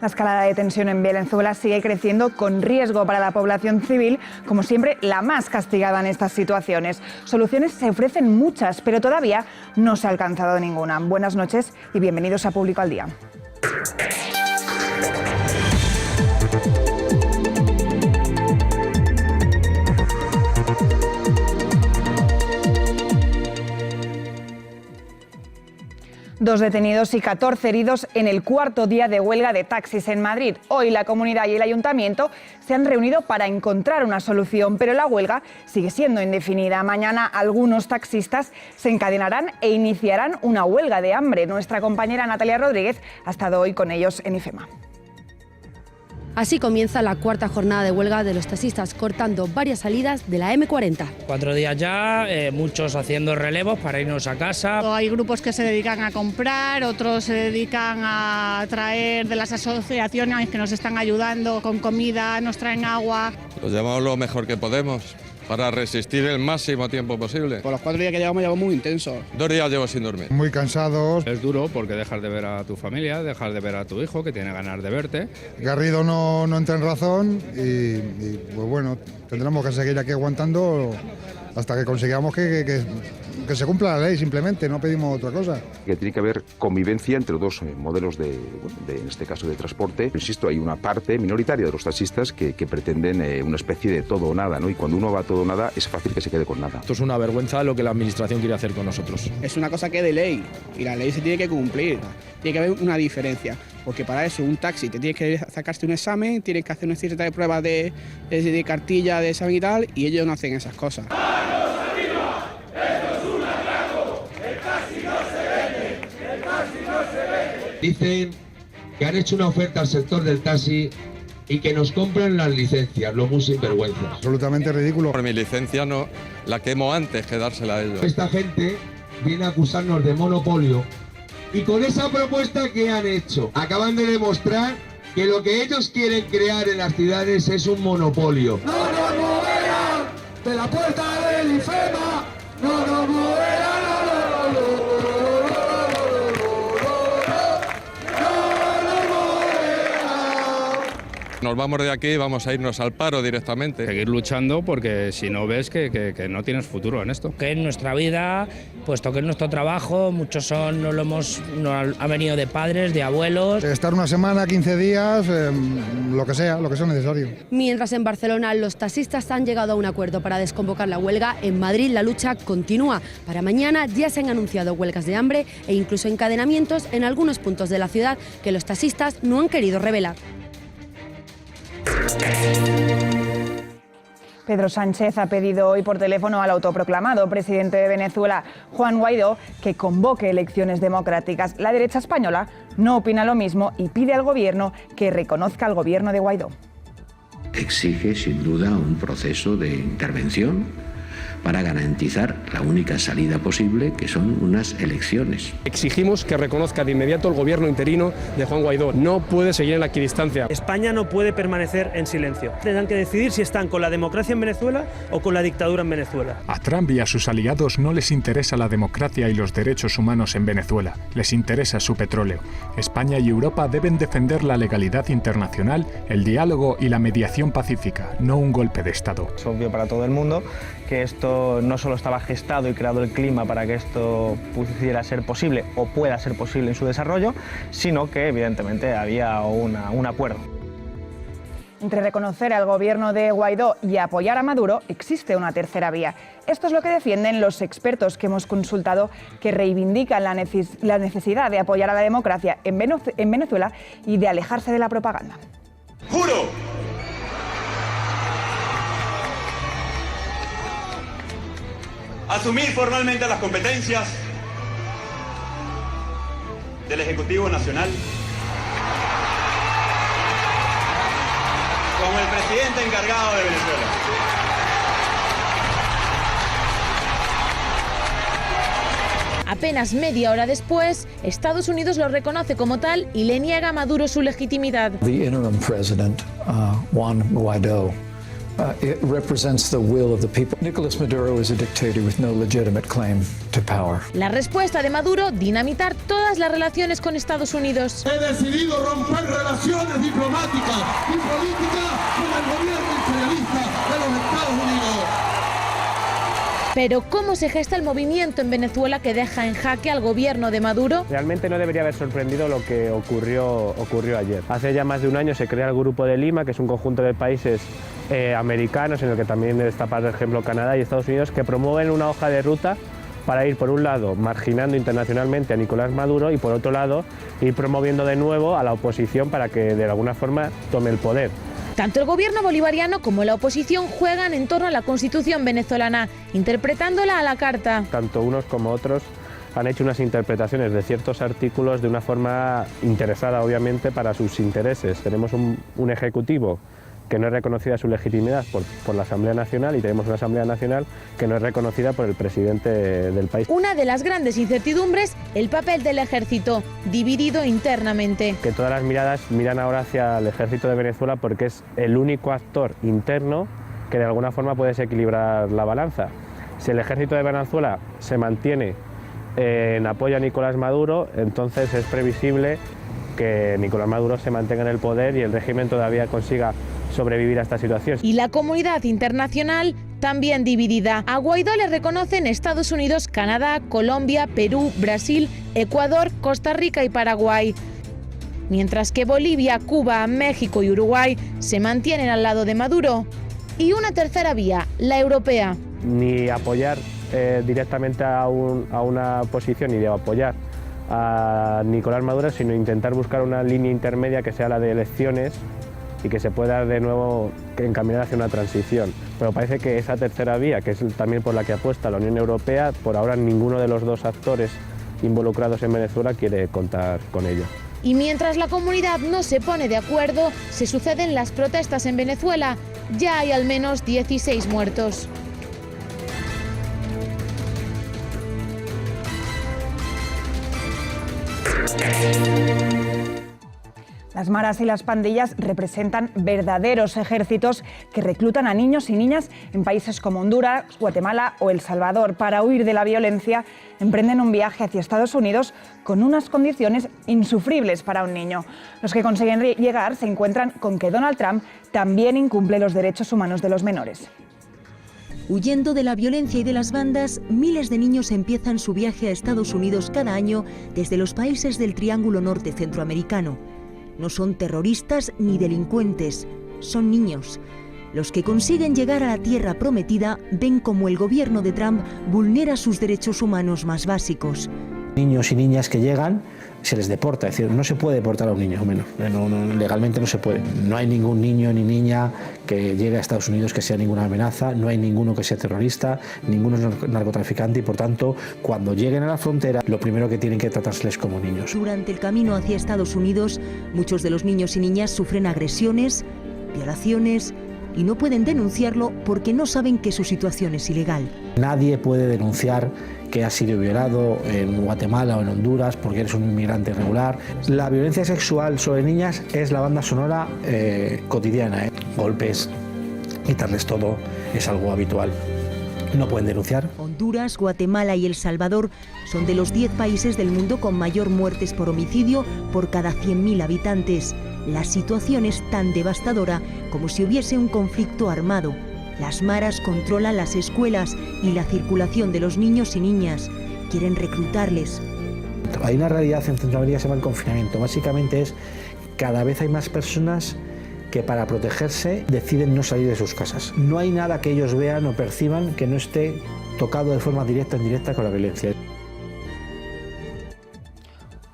La escalada de tensión en Venezuela sigue creciendo con riesgo para la población civil, como siempre, la más castigada en estas situaciones. Soluciones se ofrecen muchas, pero todavía no se ha alcanzado ninguna. Buenas noches y bienvenidos a Público al Día. Dos detenidos y 14 heridos en el cuarto día de huelga de taxis en Madrid. Hoy la comunidad y el ayuntamiento se han reunido para encontrar una solución, pero la huelga sigue siendo indefinida. Mañana algunos taxistas se encadenarán e iniciarán una huelga de hambre. Nuestra compañera Natalia Rodríguez ha estado hoy con ellos en IFEMA. Así comienza la cuarta jornada de huelga de los taxistas, cortando varias salidas de la M40. 4 días ya, muchos haciendo relevos para irnos a casa. Hay grupos que se dedican a comprar, otros se dedican a traer de las asociaciones que nos están ayudando con comida, nos traen agua. Pues llevamos lo mejor que podemos para resistir el máximo tiempo posible. Por los 4 días que llevamos muy intensos. 2 días llevo sin dormir. Muy cansados. Es duro porque dejas de ver a tu familia, dejas de ver a tu hijo que tiene ganas de verte. Garrido no entra en razón y pues bueno, tendremos que seguir aquí aguantando hasta que consigamos que se cumpla la ley, simplemente, no pedimos otra cosa. Que tiene que haber convivencia entre dos modelos en este caso de transporte. Insisto, hay una parte minoritaria de los taxistas que pretenden una especie de todo o nada, ¿no? Y cuando uno va a todo o nada, es fácil que se quede con nada. Esto es una vergüenza lo que la administración quiere hacer con nosotros. Es una cosa que es de ley y la ley se tiene que cumplir. Tiene que haber una diferencia, porque para eso un taxi te tienes que sacarte un examen, tienes que hacer una cierta de pruebas de cartilla, de examen y tal, y ellos no hacen esas cosas. Dicen que han hecho una oferta al sector del taxi y que nos compran las licencias, lo muy sinvergüenza. Absolutamente ridículo. Por mi licencia no, la quemo antes que dársela a ellos. Esta gente viene a acusarnos de monopolio y con esa propuesta que han hecho acaban de demostrar que lo que ellos quieren crear en las ciudades es un monopolio. ¡No nos moverán de la puerta del IFEMA! ¡No nos moverán! Nos vamos de aquí, vamos a irnos al paro directamente. Seguir luchando porque si no ves que no tienes futuro en esto. Que es nuestra vida, puesto que es nuestro trabajo, muchos nos han venido de padres, de abuelos. Estar una semana, 15 días, lo que sea necesario. Mientras en Barcelona los taxistas han llegado a un acuerdo para desconvocar la huelga, en Madrid la lucha continúa. Para mañana ya se han anunciado huelgas de hambre e incluso encadenamientos en algunos puntos de la ciudad que los taxistas no han querido revelar. Pedro Sánchez ha pedido hoy por teléfono al autoproclamado presidente de Venezuela, Juan Guaidó, que convoque elecciones democráticas. La derecha española no opina lo mismo y pide al gobierno que reconozca al gobierno de Guaidó. Exige sin duda un proceso de intervención para garantizar la única salida posible, que son unas elecciones. Exigimos que reconozca de inmediato el gobierno interino de Juan Guaidó. No puede seguir en la equidistancia. España no puede permanecer en silencio. Tendrán que decidir si están con la democracia en Venezuela o con la dictadura en Venezuela. A Trump y a sus aliados no les interesa la democracia y los derechos humanos en Venezuela. Les interesa su petróleo. España y Europa deben defender la legalidad internacional, el diálogo y la mediación pacífica, no un golpe de Estado. Es obvio para todo el mundo que esto no solo estaba gestado y creado el clima para que esto pudiera ser posible o pueda ser posible en su desarrollo, sino que evidentemente había un acuerdo. Entre reconocer al gobierno de Guaidó y apoyar a Maduro existe una tercera vía. Esto es lo que defienden los expertos que hemos consultado, que reivindican la necesidad de apoyar a la democracia en Venezuela y de alejarse de la propaganda. ¡Juro! Asumir formalmente las competencias del Ejecutivo Nacional como el presidente encargado de Venezuela. Apenas media hora después, Estados Unidos lo reconoce como tal y le niega a Maduro su legitimidad. The interim president, Juan Guaidó, It represents the will of the people. Nicolás Maduro is a dictator with no legitimate claim to power. La respuesta de Maduro, dinamitar todas las relaciones con Estados Unidos. He decidido romper relaciones diplomáticas y políticas con el gobierno imperialista de los Estados Unidos. Pero ¿cómo se gesta el movimiento en Venezuela que deja en jaque al gobierno de Maduro? Realmente no debería haber sorprendido lo que ocurrió ayer. Hace ya más de un año se crea el Grupo de Lima, que es un conjunto de países americanos, en el que también está, por ejemplo, Canadá y Estados Unidos, que promueven una hoja de ruta para ir, por un lado, marginando internacionalmente a Nicolás Maduro y, por otro lado, ir promoviendo de nuevo a la oposición para que, de alguna forma, tome el poder. Tanto el gobierno bolivariano como la oposición juegan en torno a la Constitución venezolana, interpretándola a la carta. Tanto unos como otros han hecho unas interpretaciones de ciertos artículos de una forma interesada, obviamente, para sus intereses. Tenemos un ejecutivo que no es reconocida su legitimidad por la Asamblea Nacional, y tenemos una Asamblea Nacional que no es reconocida por el presidente del país. Una de las grandes incertidumbres, el papel del ejército, dividido internamente. Que todas las miradas miran ahora hacia el ejército de Venezuela porque es el único actor interno que de alguna forma puede desequilibrar la balanza. Si el ejército de Venezuela se mantiene en apoyo a Nicolás Maduro, entonces es previsible que Nicolás Maduro se mantenga en el poder y el régimen todavía consiga sobrevivir a esta situación. Y la comunidad internacional también dividida. A Guaidó le reconocen Estados Unidos, Canadá, Colombia, Perú, Brasil, Ecuador, Costa Rica y Paraguay. Mientras que Bolivia, Cuba, México y Uruguay se mantienen al lado de Maduro. Y una tercera vía, la europea. Ni apoyar directamente a una posición, ni de apoyar a Nicolás Maduro, sino intentar buscar una línea intermedia que sea la de elecciones y que se pueda de nuevo encaminar hacia una transición. Pero parece que esa tercera vía, que es también por la que apuesta la Unión Europea, por ahora ninguno de los dos actores involucrados en Venezuela quiere contar con ello. Y mientras la comunidad no se pone de acuerdo, se suceden las protestas en Venezuela. Ya hay al menos 16 muertos. Las maras y las pandillas representan verdaderos ejércitos que reclutan a niños y niñas en países como Honduras, Guatemala o El Salvador. Para huir de la violencia, emprenden un viaje hacia Estados Unidos con unas condiciones insufribles para un niño. Los que consiguen llegar se encuentran con que Donald Trump también incumple los derechos humanos de los menores. Huyendo de la violencia y de las bandas, miles de niños empiezan su viaje a Estados Unidos cada año desde los países del Triángulo Norte centroamericano. No son terroristas ni delincuentes, son niños. Los que consiguen llegar a la tierra prometida ven cómo el gobierno de Trump vulnera sus derechos humanos más básicos. Niños y niñas que llegan, se les deporta, es decir, no se puede deportar a un niño, menos, legalmente no se puede. No hay ningún niño ni niña que llegue a Estados Unidos que sea ninguna amenaza, no hay ninguno que sea terrorista, ninguno es narcotraficante y por tanto, cuando lleguen a la frontera, lo primero que tienen que tratárseles como niños. Durante el camino hacia Estados Unidos, muchos de los niños y niñas sufren agresiones, violaciones y no pueden denunciarlo porque no saben que su situación es ilegal. Nadie puede denunciar que ha sido violado en Guatemala o en Honduras porque eres un inmigrante irregular. La violencia sexual sobre niñas es la banda sonora cotidiana. Golpes, quitarles todo, es algo habitual. No pueden denunciar. Honduras, Guatemala y El Salvador son de los 10 países del mundo con mayor muertes por homicidio por cada 100.000 habitantes. La situación es tan devastadora como si hubiese un conflicto armado. Las maras controlan las escuelas y la circulación de los niños y niñas. Quieren reclutarles. Hay una realidad en Centroamérica que se llama el confinamiento. Básicamente es cada vez hay más personas que para protegerse deciden no salir de sus casas. No hay nada que ellos vean o perciban que no esté tocado de forma directa o indirecta con la violencia.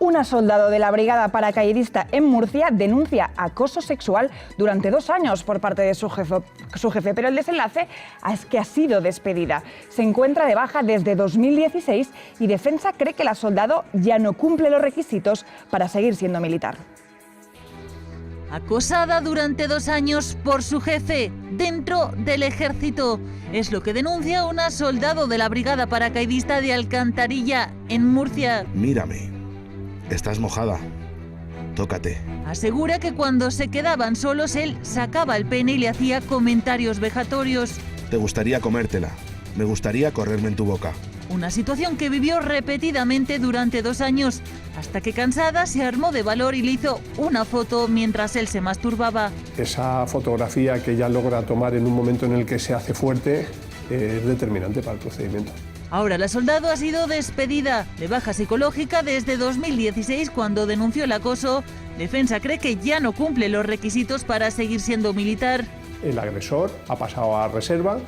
Una soldado de la brigada paracaidista en Murcia denuncia acoso sexual durante 2 años por parte de su jefe, pero el desenlace es que ha sido despedida. Se encuentra de baja desde 2016 y Defensa cree que la soldado ya no cumple los requisitos para seguir siendo militar. Acosada durante 2 años por su jefe dentro del ejército. Es lo que denuncia una soldado de la brigada paracaidista de Alcantarilla, en Murcia. Mírame, estás mojada. tócate. Asegura que cuando se quedaban solos él sacaba el pene y le hacía comentarios vejatorios. Te gustaría comértela. Me gustaría correrme en tu boca. Una situación que vivió repetidamente durante 2 años, hasta que cansada se armó de valor y le hizo una foto mientras él se masturbaba. Esa fotografía que ella logra tomar en un momento en el que se hace fuerte es determinante para el procedimiento. Ahora la soldado ha sido despedida de baja psicológica desde 2016 cuando denunció el acoso. Defensa cree que ya no cumple los requisitos para seguir siendo militar. El agresor ha pasado a reserva,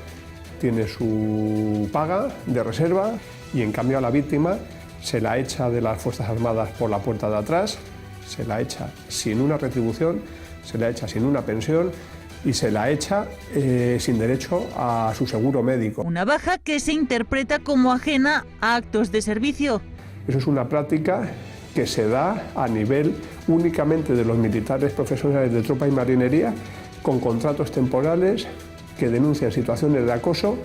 tiene su paga de reserva y en cambio a la víctima se la echa de las Fuerzas Armadas por la puerta de atrás, se la echa sin una retribución, se la echa sin una pensión y se la echa sin derecho a su seguro médico. Una baja que se interpreta como ajena a actos de servicio. Eso es una práctica que se da a nivel únicamente de los militares profesionales de tropa y marinería con contratos temporales que denuncian situaciones de acoso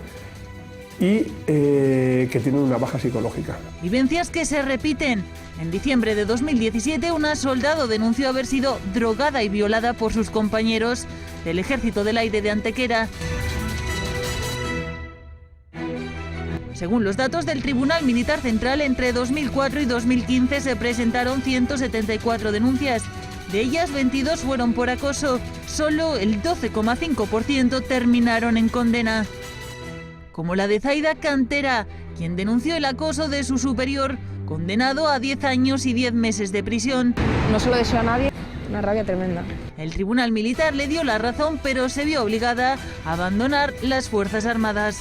y que tienen una baja psicológica. Vivencias que se repiten. En diciembre de 2017, una soldado denunció haber sido drogada y violada por sus compañeros del Ejército del Aire de Antequera. Según los datos del Tribunal Militar Central, entre 2004 y 2015 se presentaron 174 denuncias. De ellas, 22 fueron por acoso. Solo el 12,5% terminaron en condena. Como la de Zaida Cantera, quien denunció el acoso de su superior, condenado a 10 años y 10 meses de prisión. No se lo deseo a nadie, una rabia tremenda. El Tribunal Militar le dio la razón, pero se vio obligada a abandonar las Fuerzas Armadas.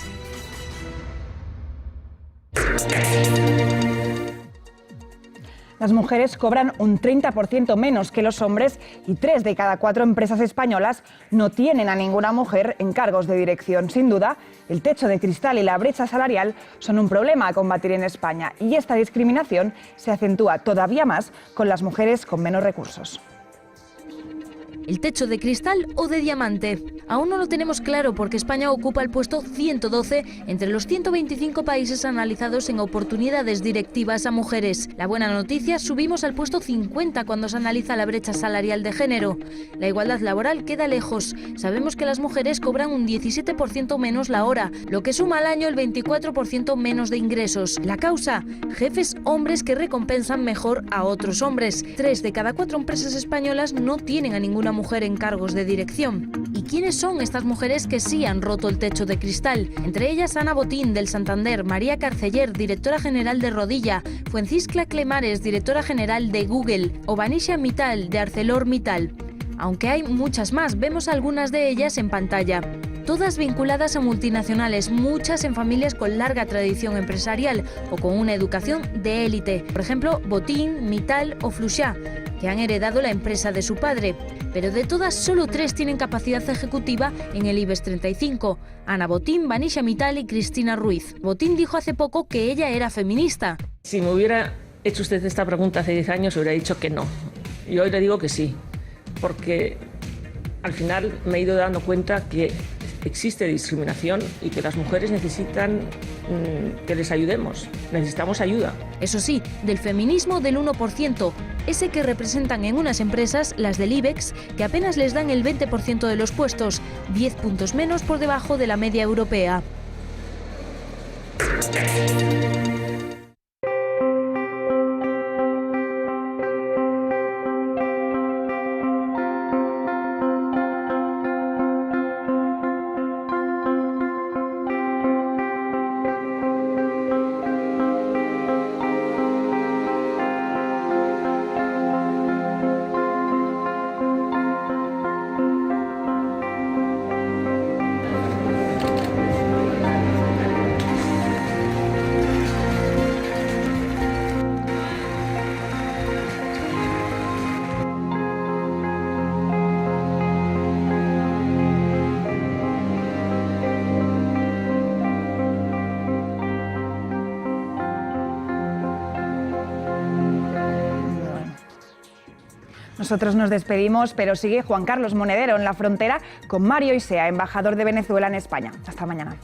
Las mujeres cobran un 30% menos que los hombres y 3 de cada 4 empresas españolas no tienen a ninguna mujer en cargos de dirección. Sin duda, el techo de cristal y la brecha salarial son un problema a combatir en España y esta discriminación se acentúa todavía más con las mujeres con menos recursos. ¿El techo de cristal o de diamante? Aún no lo tenemos claro porque España ocupa el puesto 112 entre los 125 países analizados en oportunidades directivas a mujeres. La buena noticia, subimos al puesto 50 cuando se analiza la brecha salarial de género. La igualdad laboral queda lejos. Sabemos que las mujeres cobran un 17% menos la hora, lo que suma al año el 24% menos de ingresos. La causa, jefes hombres que recompensan mejor a otros hombres. 3 de cada 4 empresas españolas no tienen a ninguna mujer en cargos de dirección. ¿Y quiénes son estas mujeres que sí han roto el techo de cristal? Entre ellas Ana Botín, del Santander, María Carceller, directora general de Rodilla, Fuenciscla Clemares, directora general de Google, o Vanisha Mittal, de ArcelorMittal. Aunque hay muchas más, vemos algunas de ellas en pantalla. Todas vinculadas a multinacionales, muchas en familias con larga tradición empresarial o con una educación de élite. Por ejemplo, Botín, Mittal o Fluchá, que han heredado la empresa de su padre. Pero de todas, solo 3 tienen capacidad ejecutiva en el IBEX 35. Ana Botín, Vanisha Mittal y Cristina Ruiz. Botín dijo hace poco que ella era feminista. Si me hubiera hecho usted esta pregunta hace 10 años, hubiera dicho que no. Y hoy le digo que sí, porque al final me he ido dando cuenta que existe discriminación y que las mujeres necesitan que les ayudemos, necesitamos ayuda. Eso sí, del feminismo del 1%, ese que representan en unas empresas, las del IBEX, que apenas les dan el 20% de los puestos, 10 puntos menos por debajo de la media europea. Nosotros nos despedimos, pero sigue Juan Carlos Monedero en la frontera con Mario Isea, embajador de Venezuela en España. Hasta mañana.